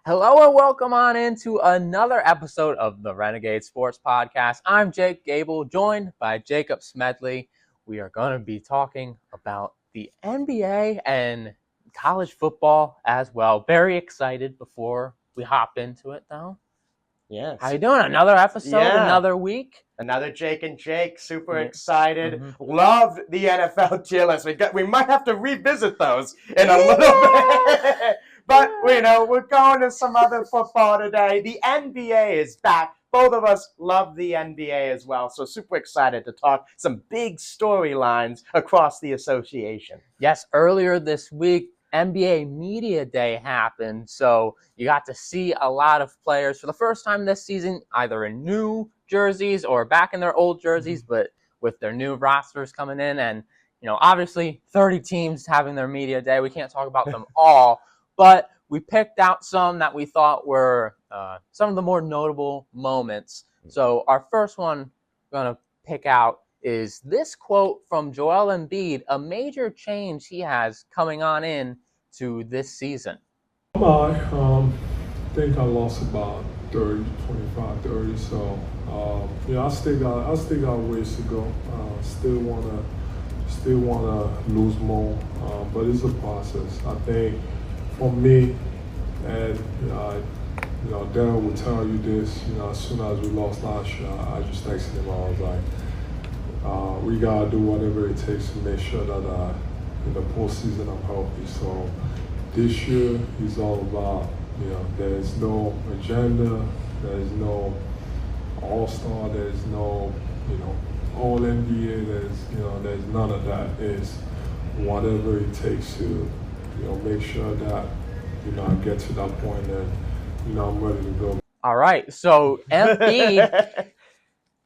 Hello and welcome on into another episode of the Renegades Sports Podcast. I'm Jake Gable, joined by Jacob Smedley. We are going to be talking about the NBA and college football as well. Very excited before we hop into it, though. Yes. How you doing? Another episode, another week. Another Jake and Jake. Super excited. Mm-hmm. Love the NFL tier list. We might have to revisit those in a little bit. But, we're going to some other football today. The NBA is back. Both of us love the NBA as well. So super excited to talk some big storylines across the association. Yes, earlier this week, NBA Media Day happened. So you got to see a lot of players for the first time this season, either in new jerseys or back in their old jerseys, but with their new rosters coming in. And, obviously 30 teams having their Media Day. We can't talk about them all. But we picked out some that we thought were some of the more notable moments. So our first one we're going to pick out is this quote from Joel Embiid, a major change he has coming on in to this season. I think I lost about 30, 25, 30. So, I still got ways to go. Still wanna lose more, but it's a process. I think for me, and Darryl will tell you this. As soon as we lost last year, I just texted him. I was like, we gotta do whatever it takes to make sure that in the postseason I'm healthy. So this year is all about, there's no agenda, there's no all-star, there's no, all NBA, there's none of that. It's whatever it takes to, make sure that, I get to that point and, I'm ready to go. All right, so Embiid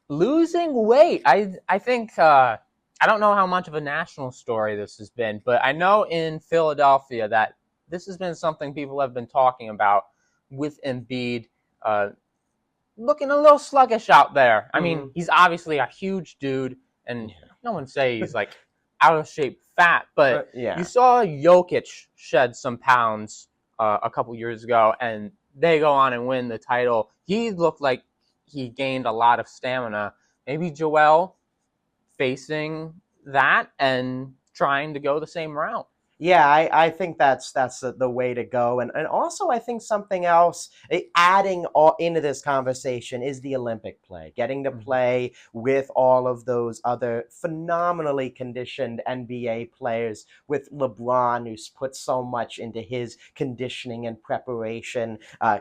losing weight. I think, I don't know how much of a national story this has been, but I know in Philadelphia that this has been something people have been talking about with Embiid looking a little sluggish out there. I mean, he's obviously a huge dude, and no one say he's like out of shape fat, but you saw Jokic shed some pounds a couple years ago, and they go on and win the title. He looked like he gained a lot of stamina. Maybe Joel facing that and trying to go the same route. Yeah, I think that's the way to go. And also I think something else adding into this conversation is the Olympic play. Getting to play with all of those other phenomenally conditioned NBA players, with LeBron, who's put so much into his conditioning and preparation,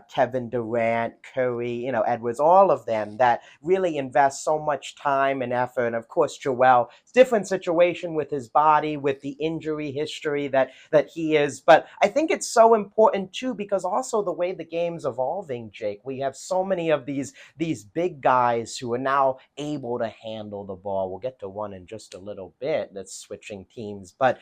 Kevin Durant, Curry, Edwards, all of them that really invest so much time and effort. And of course, Joel, different situation with his body, with the injury history that he is. But I think it's so important too, because also the way the game's evolving, Jake, we have so many of these big guys who are now able to handle the ball. We'll get to one in just a little bit that's switching teams. But,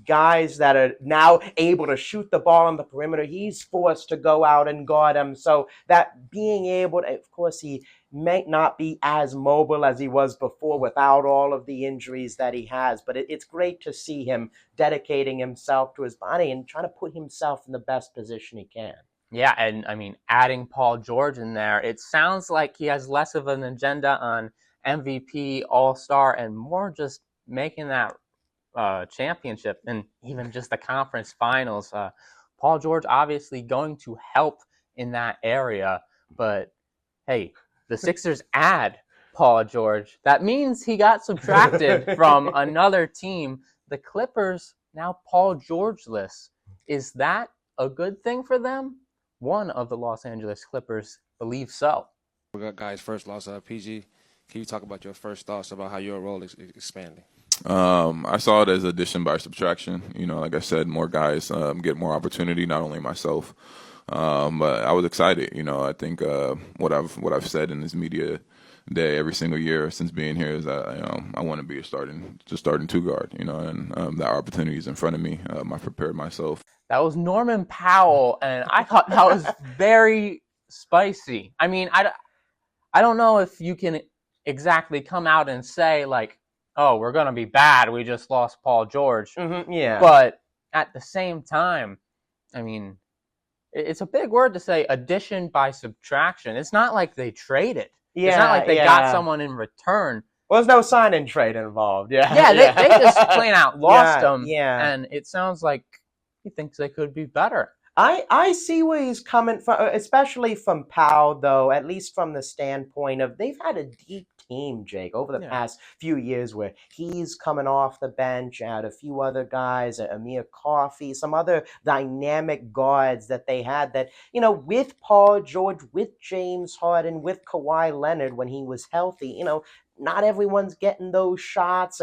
guys that are now able to shoot the ball on the perimeter, he's forced to go out and guard him. So that being able to, of course, he may not be as mobile as he was before without all of the injuries that he has. But it's great to see him dedicating himself to his body and trying to put himself in the best position he can. Yeah, and I mean, adding Paul George in there, it sounds like he has less of an agenda on MVP, All-Star, and more just making that championship and even just the conference finals. Paul George obviously going to help in that area, but hey, the Sixers add Paul George. That means he got subtracted from another team. The Clippers, now Paul George-less. Is that a good thing for them? One of the Los Angeles Clippers believes so. Guys, first loss PG. Can you talk about your first thoughts about how your role is expanding? I saw it as addition by subtraction. Like I said, more guys get more opportunity, not only myself. But I was excited. I think what I've said in this media day every single year since being here is that I want to be a starting two guard. And that opportunity is in front of me. I prepared myself. That was Norman Powell, and I thought that was very spicy. I mean, I don't know if you can exactly come out and say like, oh, we're gonna be bad. We just lost Paul George. Yeah. But at the same time, I mean, it's a big word to say addition by subtraction. It's not like they traded. Yeah, it's not like they yeah. got someone in return. Well, there's no sign-in trade involved. Yeah, Yeah, they just plain out lost him. Yeah. And it sounds like he thinks they could be better. I see where he's coming from, especially from Powell, though, at least from the standpoint of they've had a deep team, Jake, over the past few years where he's coming off the bench, had a few other guys, Amir Coffey, some other dynamic guards that they had that, with Paul George, with James Harden, with Kawhi Leonard when he was healthy, not everyone's getting those shots.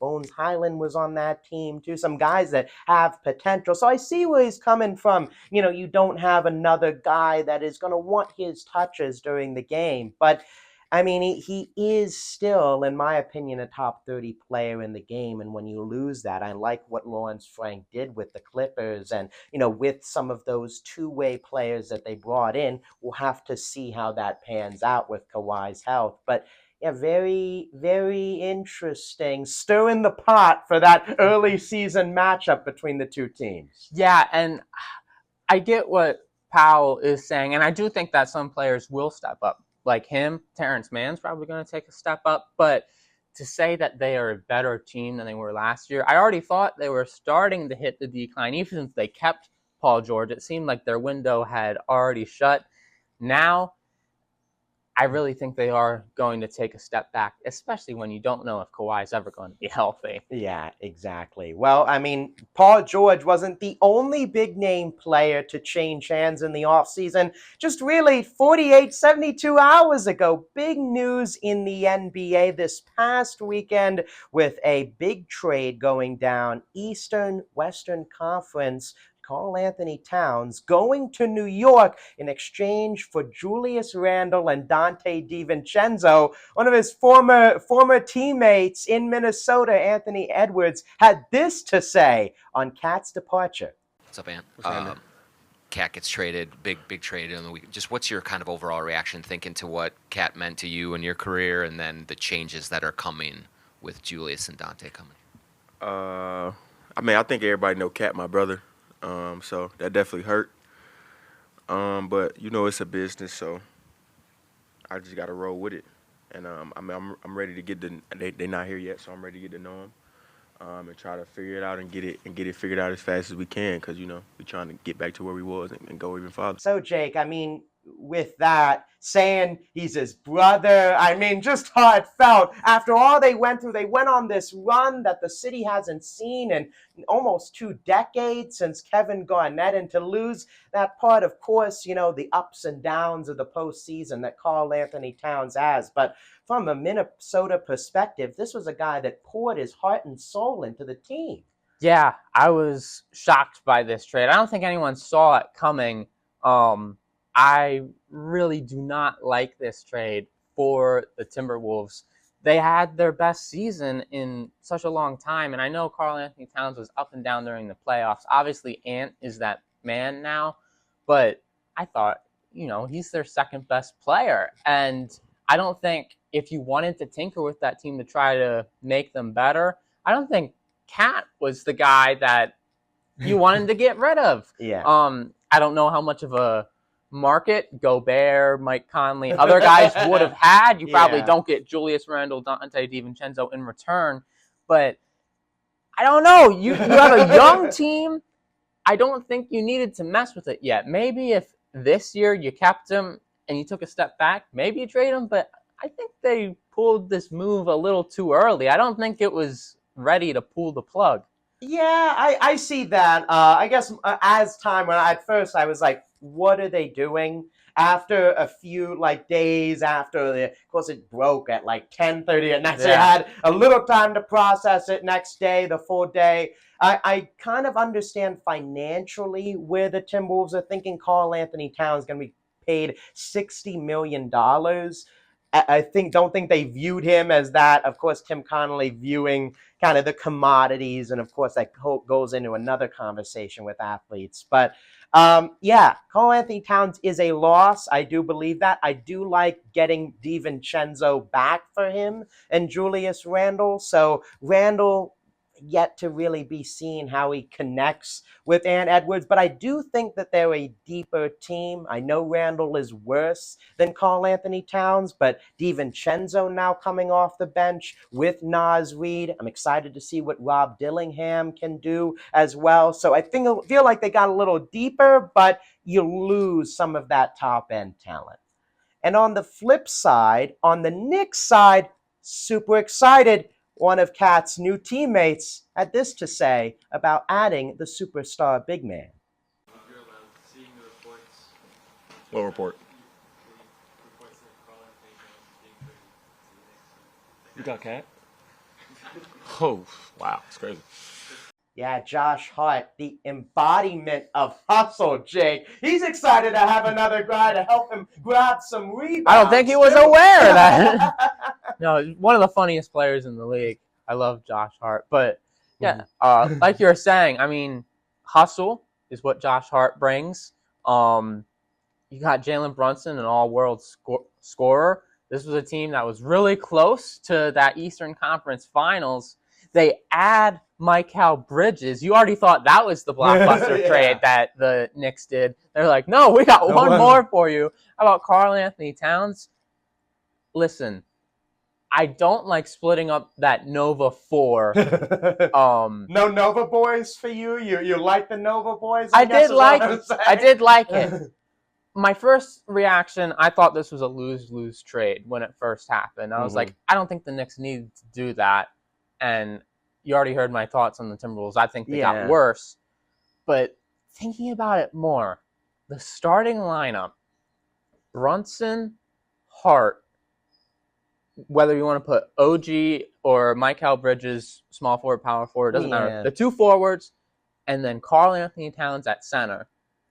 Bones Highland was on that team too. Some guys that have potential. So I see where he's coming from. You don't have another guy that is going to want his touches during the game. But, I mean, he is still, in my opinion, a top 30 player in the game. And when you lose that, I like what Lawrence Frank did with the Clippers. And, with some of those two-way players that they brought in, we'll have to see how that pans out with Kawhi's health. But yeah, very, very interesting. Stirring the pot for that early season matchup between the two teams. Yeah, and I get what Powell is saying, and I do think that some players will step up. Like him, Terrence Mann's probably going to take a step up, but to say that they are a better team than they were last year, I already thought they were starting to hit the decline. Even since they kept Paul George, it seemed like their window had already shut. Now, I really think they are going to take a step back, especially when you don't know if Kawhi is ever going to be healthy. Yeah, exactly. Well, I mean, Paul George wasn't the only big-name player to change hands in the offseason. Just really 72 hours ago, big news in the NBA this past weekend with a big trade going down Eastern-Western Conference. Karl-Anthony Towns going to New York in exchange for Julius Randle and Dante DiVincenzo. One of his former teammates in Minnesota, Anthony Edwards, had this to say on Cat's departure. What's up, Ant? Cat gets traded, big trade in the week. Just what's your kind of overall reaction thinking to what Cat meant to you in your career and then the changes that are coming with Julius and Dante coming? I think everybody know Cat, my brother. So that definitely hurt. But it's a business, so I just gotta roll with it. And I'm ready to get they're not here yet, so I'm ready to get to know them, and try to figure it out and get it figured out as fast as we can, because we're trying to get back to where we was and go even farther. So Jake, with that, saying he's his brother, just heartfelt. After all they went through, they went on this run that the city hasn't seen in almost 2 decades since Kevin Garnett, and to lose that part, of course, the ups and downs of the postseason that Karl-Anthony Towns has. But from a Minnesota perspective, this was a guy that poured his heart and soul into the team. Yeah, I was shocked by this trade. I don't think anyone saw it coming. I really do not like this trade for the Timberwolves. They had their best season in such a long time, and I know Karl-Anthony Towns was up and down during the playoffs. Obviously, Ant is that man now, but I thought, he's their second best player, and I don't think if you wanted to tinker with that team to try to make them better, I don't think Cat was the guy that you wanted to get rid of. Yeah. I don't know how much of a market Gobert, Mike Conley, other guys would have had. You probably don't get Julius Randle, Dante DiVincenzo in return, but I don't know. You have a young team. I don't think you needed to mess with it yet. Maybe if this year you kept him and you took a step back, maybe you trade him, but I think they pulled this move a little too early. I don't think it was ready to pull the plug. Yeah, I see that. I guess as time when at first I was like, what are they doing? After a few days after, of course, it broke at 10:30 at night. So you had a little time to process it. Next day, the full day. I kind of understand financially where the Timberwolves are thinking. Karl-Anthony Towns is going to be paid $60 million. Don't think they viewed him as that. Of course, Tim Connolly viewing kind of the commodities, and of course that goes into another conversation with athletes. But Karl-Anthony Towns is a loss. I do believe that. I do like getting DiVincenzo back for him and Julius Randle. So Randle, yet to really be seen how he connects with Ant Edwards, but I do think that they're a deeper team. I know Randall is worse than Karl-Anthony Towns, but DiVincenzo now coming off the bench with Naz Reid. I'm excited to see what Rob Dillingham can do as well. So I feel like they got a little deeper, but you lose some of that top-end talent. And on the flip side, on the Knicks side, super excited. One of Cat's new teammates had this to say about adding the superstar big man. What report? You got Cat? Oh, wow. It's crazy. Yeah, Josh Hart, the embodiment of hustle, Jake. He's excited to have another guy to help him grab some rebounds. I don't think he was aware of that. No, one of the funniest players in the league. I love Josh Hart. But, yeah, like you were saying, I mean, hustle is what Josh Hart brings. You got Jalen Brunson, an all-world scorer. This was a team that was really close to that Eastern Conference Finals. They add Mikal Bridges. You already thought that was the blockbuster trade that the Knicks did. They're like, no, we got one more for you. How about Karl-Anthony Towns? Listen, I don't like splitting up that Nova 4. No Nova boys for you? You like the Nova boys? I did like it. My first reaction, I thought this was a lose-lose trade when it first happened. I was like, I don't think the Knicks need to do that. And you already heard my thoughts on the Timberwolves. I think they got worse. But thinking about it more, the starting lineup, Brunson, Hart, whether you want to put OG or Mikal Bridges, small forward, power forward, doesn't matter. The two forwards, and then Karl-Anthony Towns at center.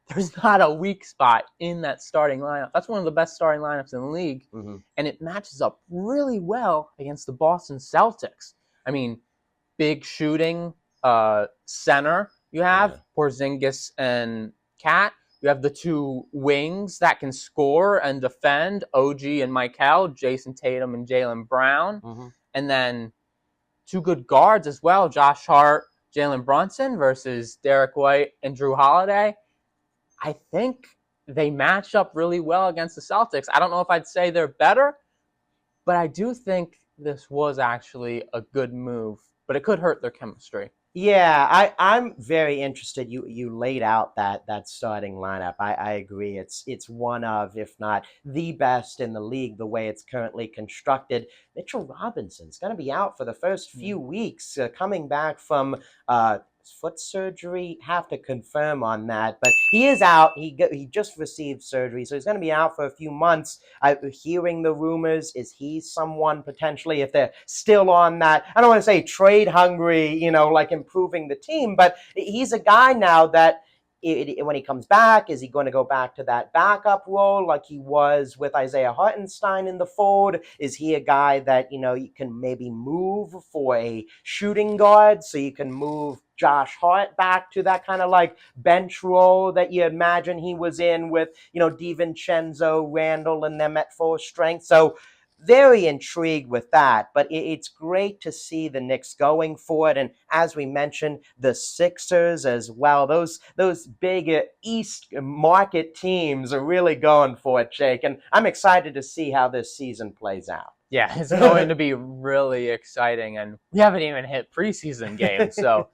There's not a weak spot in that starting lineup. That's one of the best starting lineups in the league. And it matches up really well against the Boston Celtics. I mean, big shooting center you have, Porzingis and Cat. You have the two wings that can score and defend, OG and Mikal, Jason Tatum and Jaylen Brown. And then two good guards as well, Josh Hart, Jalen Brunson versus Derek White and Drew Holiday. I think they match up really well against the Celtics. I don't know if I'd say they're better, but I do think this was actually a good move, but it could hurt their chemistry. Yeah, I'm very interested. You laid out that starting lineup. I agree. It's one of, if not the best in the league, the way it's currently constructed. Mitchell Robinson's going to be out for the first few weeks, coming back from foot surgery. Have to confirm on that, but he is out. He just received surgery, so he's going to be out for a few months. Hearing the rumors, is he someone potentially, if they're still on that, I don't want to say trade hungry, like improving the team, but he's a guy now that when he comes back, is he going to go back to that backup role like he was with Isaiah Hartenstein in the fold? Is he a guy that, you can maybe move for a shooting guard, so you can move Josh Hart back to that kind of like bench role that you imagine he was in with, DiVincenzo, Randall, and them at full strength? So very intrigued with that, but it's great to see the Knicks going for it. And as we mentioned, the Sixers as well. Those big East market teams are really going for it, Jake. And I'm excited to see how this season plays out. Yeah, it's going to be really exciting. And we haven't even hit preseason games, so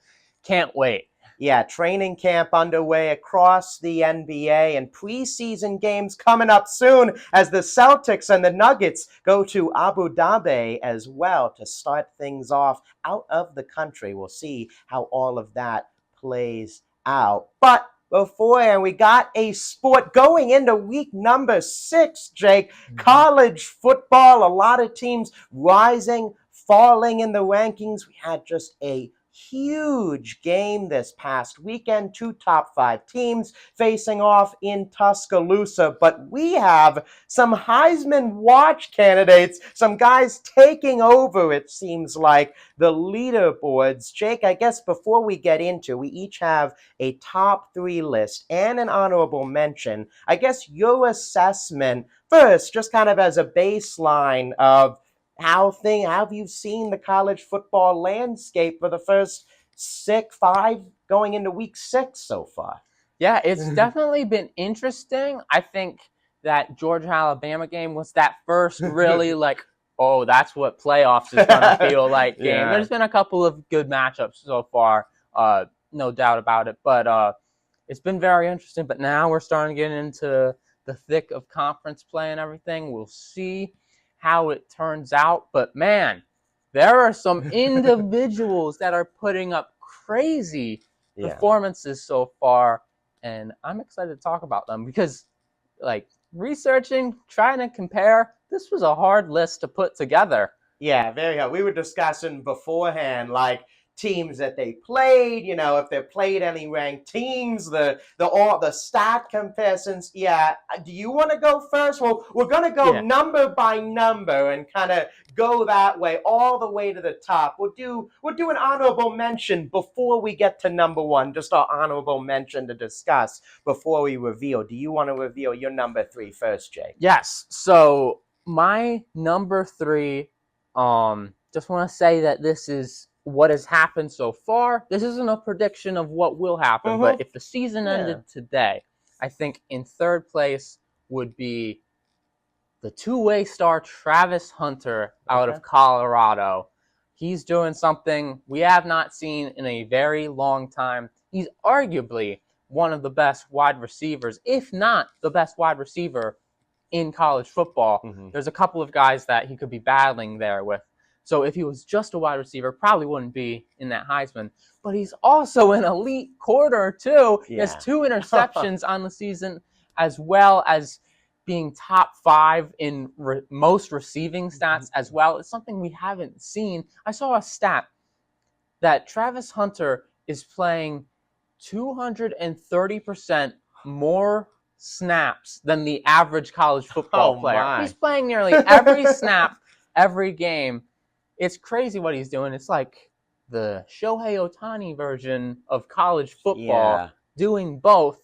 can't wait. Yeah, training camp underway across the NBA and preseason games coming up soon as the Celtics and the Nuggets go to Abu Dhabi as well to start things off out of the country. We'll see how all of that plays out. But beforehand, we got a sport going into week number 6, Jake. College football, a lot of teams rising, falling in the rankings. We had just a huge game this past weekend. 2 top 5 teams facing off in Tuscaloosa, but we have some Heisman watch candidates, some guys taking over, it seems like, the leaderboards. Jake, I guess before we get into, we each have a top 3 list and an honorable mention. I guess your assessment first, just kind of as a baseline of how have you seen the college football landscape for the first 5 going into week 6 so far? Yeah, it's definitely been interesting. I think that Georgia-Alabama game was that first really like, oh, that's what playoffs is going to feel like game. Yeah. There's been a couple of good matchups so far, no doubt about it. But it's been very interesting. But now we're starting to get into the thick of conference play and everything. We'll see how it turns out. But, man, there are some individuals that are putting up crazy performances so far. And I'm excited to talk about them because, like, researching, trying to compare, this was a hard list to put together. Yeah, very hard. We were discussing beforehand, like, teams that they played, if they played any ranked teams, the stat comparisons. Yeah. Do you want to go first? Well, we're going to go number by number and kind of go that way all the way to the top. We'll do an honorable mention before we get to number one, just our honorable mention to discuss before we reveal. Do you want to reveal your number 3 first, Jake? Yes. So my number 3, just want to say that this is what has happened so far. This isn't a prediction of what will happen, but if the season ended today, I think in third place would be the two-way star Travis Hunter out of Colorado. He's doing something we have not seen in a very long time. He's arguably one of the best wide receivers, if not the best wide receiver in college football. There's a couple of guys that he could be battling there with. So if he was just a wide receiver, probably wouldn't be in that Heisman. But he's also an elite quarter, too. He has 2 interceptions on the season, as well as being top 5 in most receiving stats as well. It's something we haven't seen. I saw a stat that Travis Hunter is playing 230% more snaps than the average college football player. My. He's playing nearly every snap, every game. It's crazy what he's doing. It's like the Shohei Ohtani version of college football, doing both.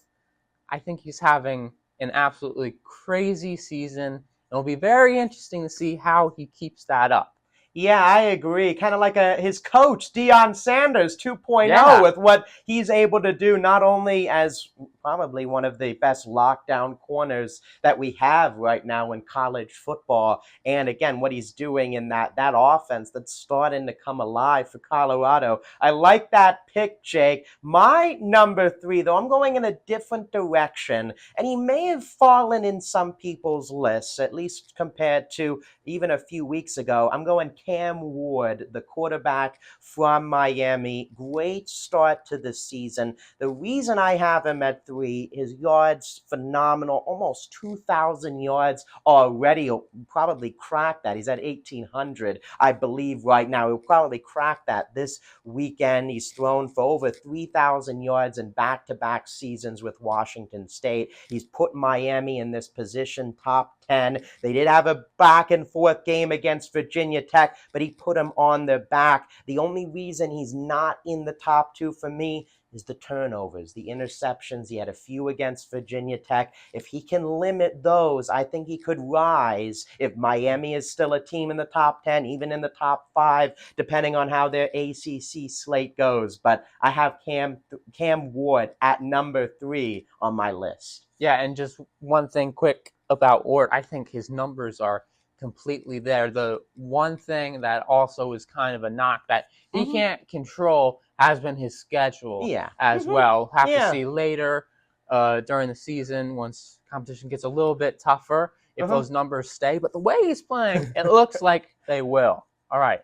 I think he's having an absolutely crazy season. It'll be very interesting to see how he keeps that up. Yeah, I agree. Kind of like his coach, Deion Sanders 2.0, with what he's able to do, not only as probably one of the best lockdown corners that we have right now in college football. And again, what he's doing in that offense that's starting to come alive for Colorado. I like that pick, Jake. My number 3, though, I'm going in a different direction. And he may have fallen in some people's lists, at least compared to even a few weeks ago. I'm going Cam Ward, the quarterback from Miami. Great start to the season. The reason I have him at 3, his yards, phenomenal, almost 2,000 yards already. He'll probably crack that. He's at 1,800, I believe, right now. He'll probably crack that this weekend. He's thrown for over 3,000 yards in back-to-back seasons with Washington State. He's put Miami in this position, top 10. They did have a back-and-forth game against Virginia Tech, but he put them on their back. The only reason he's not in the top 2 for me is the turnovers, the interceptions. He had a few against Virginia Tech. If he can limit those, I think he could rise. If Miami is still a team in the top 10, even in the top 5, depending on how their ACC slate goes. But I have Cam Ward at number 3 on my list. Yeah, and just one thing quick about Ward. I think his numbers are completely there. The one thing that also is kind of a knock that he can't control has been his schedule as well. Have to see later during the season once competition gets a little bit tougher if those numbers stay. But the way he's playing, it looks like they will. All right.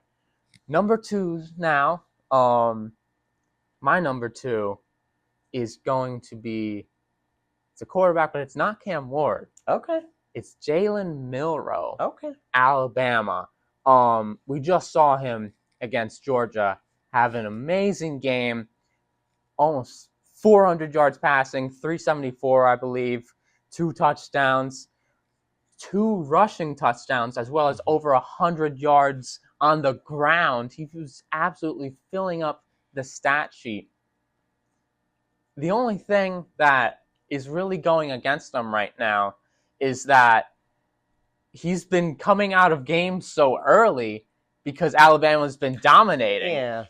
Number 2 now. My number 2 is going to be, it's a quarterback, but it's not Cam Ward. Okay. It's Jalen Milroe. Okay. Alabama. We just saw him against Georgia have an amazing game. Almost 400 yards passing, 374, I believe, 2 touchdowns, 2 rushing touchdowns, as well as over 100 yards on the ground. He was absolutely filling up the stat sheet. The only thing that is really going against him right now is that he's been coming out of games so early because Alabama's been dominating. Yeah.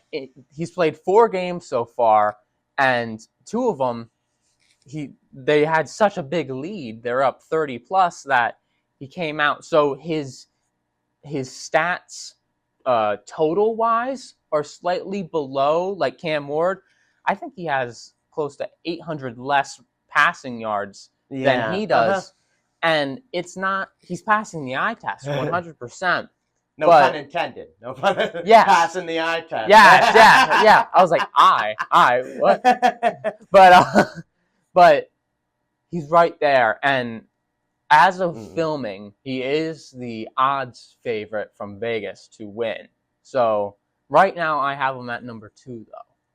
He's played 4 games so far, and 2 of them, they had such a big lead. They're up 30 plus that he came out. So his stats total wise are slightly below like Cam Ward. I think he has close to 800 less passing yards than he does. And it's not, he's passing the eye test 100%. No pun intended. No pun. Yes. Passing the eye test. Yeah. I was like, what? But he's right there. And as of filming, he is the odds favorite from Vegas to win. So right now I have him at number 2,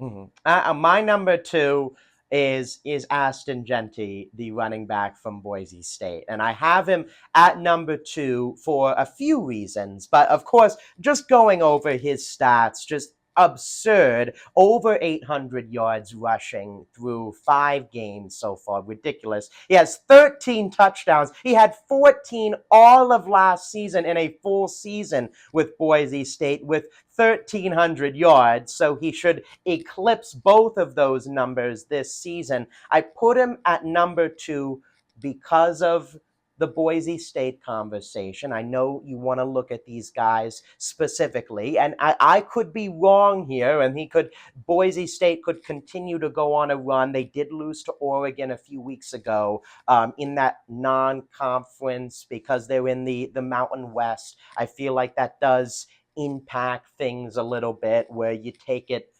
though. My number 2 is Ashton Jeanty, the running back from Boise State. And I have him at number 2 for a few reasons. But of course, just going over his stats, just absurd. Over 800 yards rushing through 5 games so far. Ridiculous. He has 13 touchdowns. He had 14 all of last season in a full season with Boise State with 1,300 yards. So he should eclipse both of those numbers this season. I put him at number 2 because of the Boise State conversation. I know you want to look at these guys specifically, and I could be wrong here, and Boise State could continue to go on a run. They did lose to Oregon a few weeks ago in that non-conference because they're in the Mountain West. I feel like that does impact things a little bit where you take it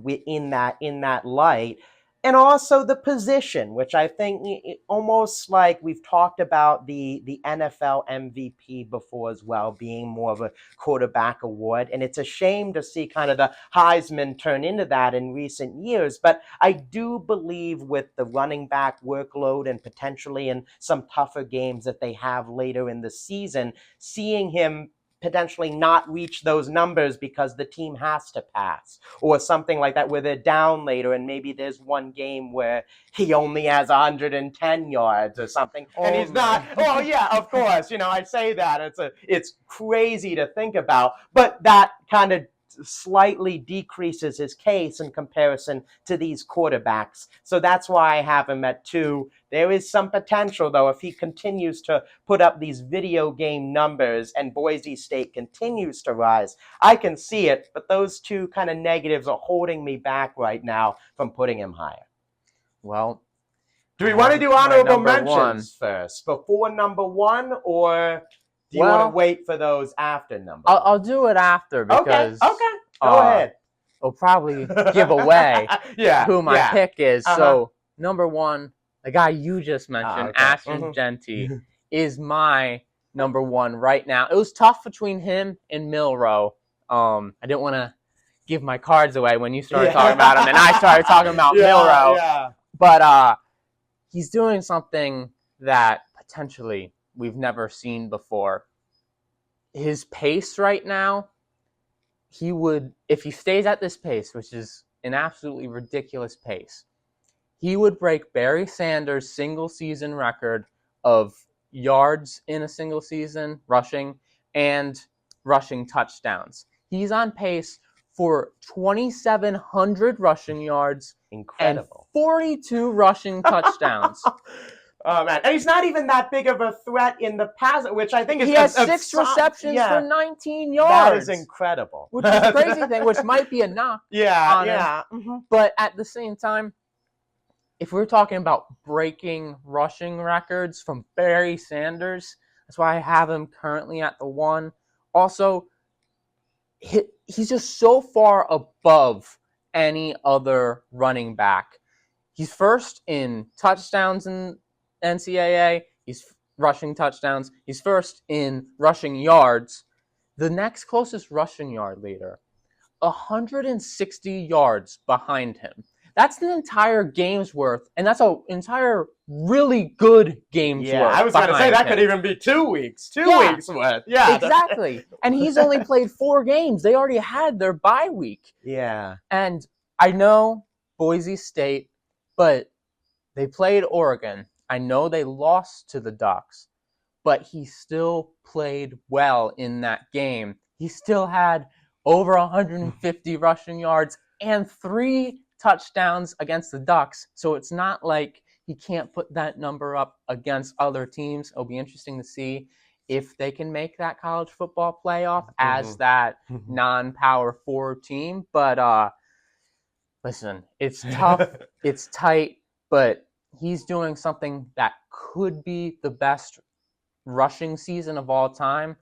in that light. And also the position, which I think almost like we've talked about the NFL MVP before as well, being more of a quarterback award. And it's a shame to see kind of the Heisman turn into that in recent years. But I do believe with the running back workload and potentially in some tougher games that they have later in the season, seeing him potentially not reach those numbers because the team has to pass or something like that where they're down later and maybe there's one game where he only has 110 yards or something and he's not. Oh yeah, of course. I say that it's crazy to think about, but that kind of slightly decreases his case in comparison to these quarterbacks. So that's why I have him at 2. There is some potential, though, if he continues to put up these video game numbers and Boise State continues to rise. I can see it, but those 2 kind of negatives are holding me back right now from putting him higher. Well, do we want to do honorable mentions first before number 1, or do you want to wait for those after number 1? I'll do it after because okay. Go ahead. It'll probably give away who my pick is. So number 1, the guy you just mentioned, Ashton Jeanty, is my number 1 right now. It was tough between him and Milroe. I didn't want to give my cards away when you started talking about him, and I started talking about Milroe. Yeah. But he's doing something that potentially we've never seen before. His pace right now, if he stays at this pace, which is an absolutely ridiculous pace, he would break Barry Sanders' single season record of yards in a single season, rushing, and rushing touchdowns. He's on pace for 2,700 rushing yards. Incredible. And 42 rushing touchdowns. Oh, man. And he's not even that big of a threat in the pass, which I think is... He has 6 receptions for 19 yards. That is incredible. Which is a crazy thing, which might be a knock on him. Mm-hmm. But at the same time, if we're talking about breaking rushing records from Barry Sanders, that's why I have him currently at the 1. Also, he's just so far above any other running back. He's first in touchdowns in NCAA. He's rushing touchdowns. He's first in rushing yards. The next closest rushing yard leader, 160 yards behind him. That's an entire game's worth, and that's an entire really good game's worth. Yeah, I was going to say that could even be 2 weeks. 2 weeks worth. Yeah, exactly. And he's only played 4 games. They already had their bye week. Yeah. And I know Boise State, but they played Oregon. I know they lost to the Ducks, but he still played well in that game. He still had over 150 rushing yards and 3 touchdowns against the Ducks. So it's not like he can't put that number up against other teams. It'll be interesting to see if they can make that college football playoff as that non-power 4 team. But listen, it's tough, it's tight, but he's doing something that could be the best rushing season of all time,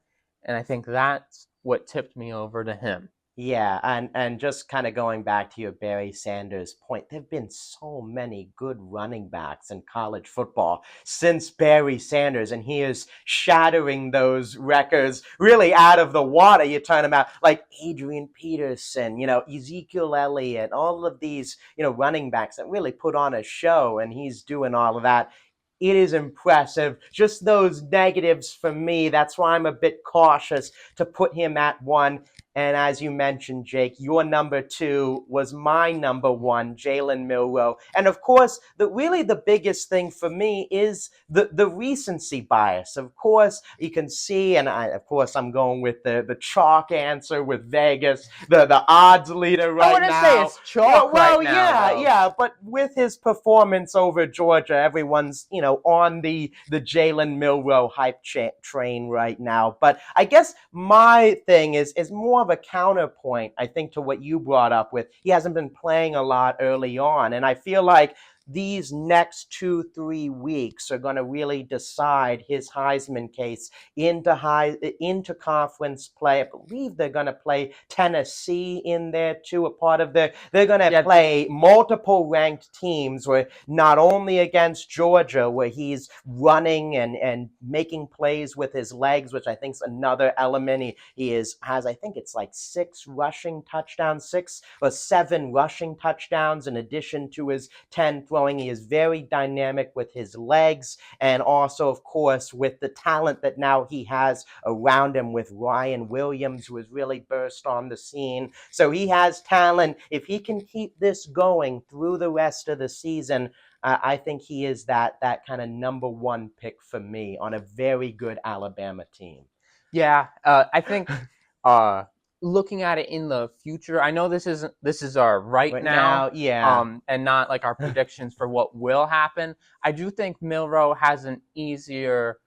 and I think that's what tipped me over to him. Yeah, and just kind of going back to your Barry Sanders point, there have been so many good running backs in college football since Barry Sanders, and he is shattering those records really out of the water. You're talking about like Adrian Peterson, Ezekiel Elliott, all of these, running backs that really put on a show, and he's doing all of that. It is impressive. Just those negatives for me. That's why I'm a bit cautious to put him at 1. And as you mentioned, Jake, your number 2 was my number 1, Jalen Milroe. And of course, the biggest thing for me is the recency bias. Of course, you can see, and I'm going with the chalk answer with Vegas, the odds leader right now. I wouldn't say it's chalk right now. Yeah, but with his performance over Georgia, everyone's, on the Jalen Milroe hype train right now. But I guess my thing is more of a counterpoint, I think, to what you brought up with he hasn't been playing a lot early on. And I feel like these next 2-3 weeks are going to really decide his Heisman case into conference play. I believe they're going to play Tennessee in there too. They're going to play multiple ranked teams, where not only against Georgia, where he's running and making plays with his legs, which I think is another element. He has, I think it's like 6 rushing touchdowns, 6 or 7 rushing touchdowns in addition to his 10 throwing. He is very dynamic with his legs, and also, of course, with the talent that now he has around him with Ryan Williams, who has really burst on the scene. So he has talent. If he can keep this going through the rest of the season, I think he is that kind of number 1 pick for me on a very good Alabama team. Yeah, I think looking at it in the future, I know this is our right now, and not like our predictions for what will happen. I do think Milroe has an easier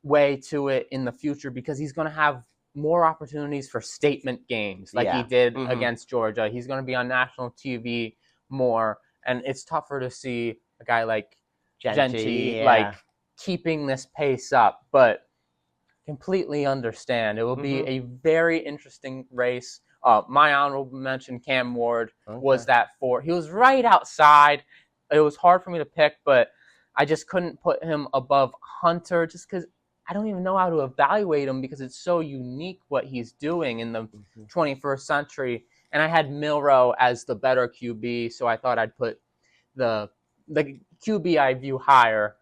way to it in the future because he's going to have more opportunities for statement games like he did against Georgia. He's going to be on national TV more, and it's tougher to see a guy like Genty like keeping this pace up, but completely understand. It will be a very interesting race. My honorable mention, Cam Ward, was that 4. He was right outside. It was hard for me to pick, but I just couldn't put him above Hunter just because I don't even know how to evaluate him because it's so unique what he's doing in the 21st century. And I had Milroe as the better QB, so I thought I'd put the QB I view higher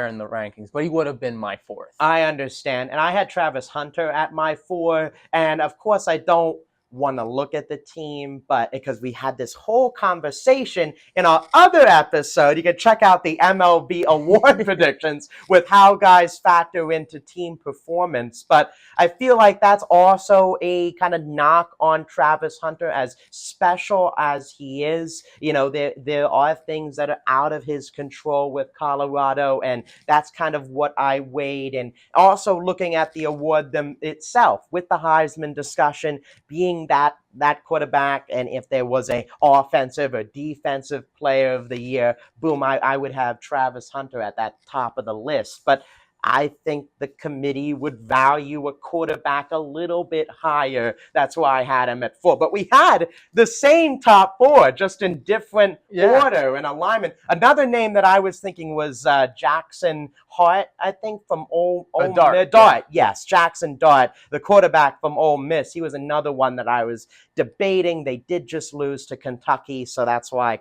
in the rankings, but he would have been my 4th. I understand. And I had Travis Hunter at my 4. And of course, I don't want to look at the team, but because we had this whole conversation in our other episode, you can check out the MLB award predictions with how guys factor into team performance. But I feel like that's also a kind of knock on Travis Hunter, as special as he is. There are things that are out of his control with Colorado, and that's kind of what I weighed. And also looking at the award itself with the Heisman discussion being that quarterback, and if there was a offensive or defensive player of the year, boom, I would have Travis Hunter at that top of the list. But I think the committee would value a quarterback a little bit higher. That's why I had him at 4. But we had the same top 4, just in different order and alignment. Another name that I was thinking was Jackson Hart, I think, from Ole Miss. Dart, yes, Jackson Dart, the quarterback from Ole Miss. He was another one that I was debating. They did just lose to Kentucky, so that's why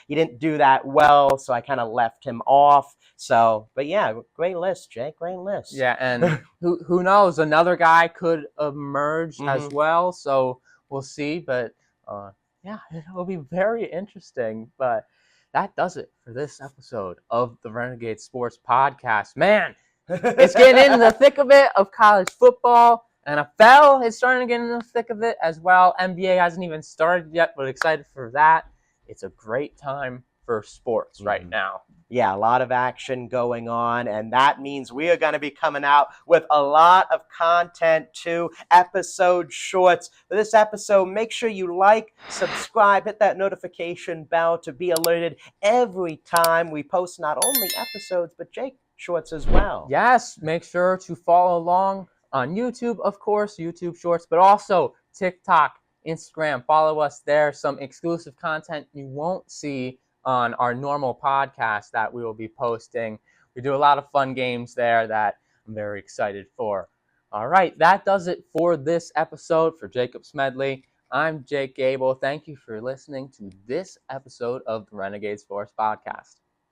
he didn't do that well, so I kind of left him off. So, but yeah, great list, Jake. Great list. Yeah, and who knows? Another guy could emerge as well. So we'll see. But it will be very interesting. But that does it for this episode of the Renegades Sports Podcast. Man, It's getting in the thick of it of college football. NFL is starting to get in the thick of it as well. NBA hasn't even started yet, but excited for that. It's a great time for sports right now. Yeah, a lot of action going on, and that means we are going to be coming out with a lot of content too, episode shorts. For this episode, make sure you like, subscribe, hit that notification bell to be alerted every time we post not only episodes, but Jake, shorts as well. Yes, make sure to follow along on YouTube, of course, YouTube Shorts, but also TikTok, Instagram. Follow us there. Some exclusive content you won't see on our normal podcast that we will be posting. We do a lot of fun games there that I'm very excited for. All right, that does it for this episode. For Jacob Smedley, I'm Jake Gable. Thank you for listening to this episode of the Renegades Sports Podcast.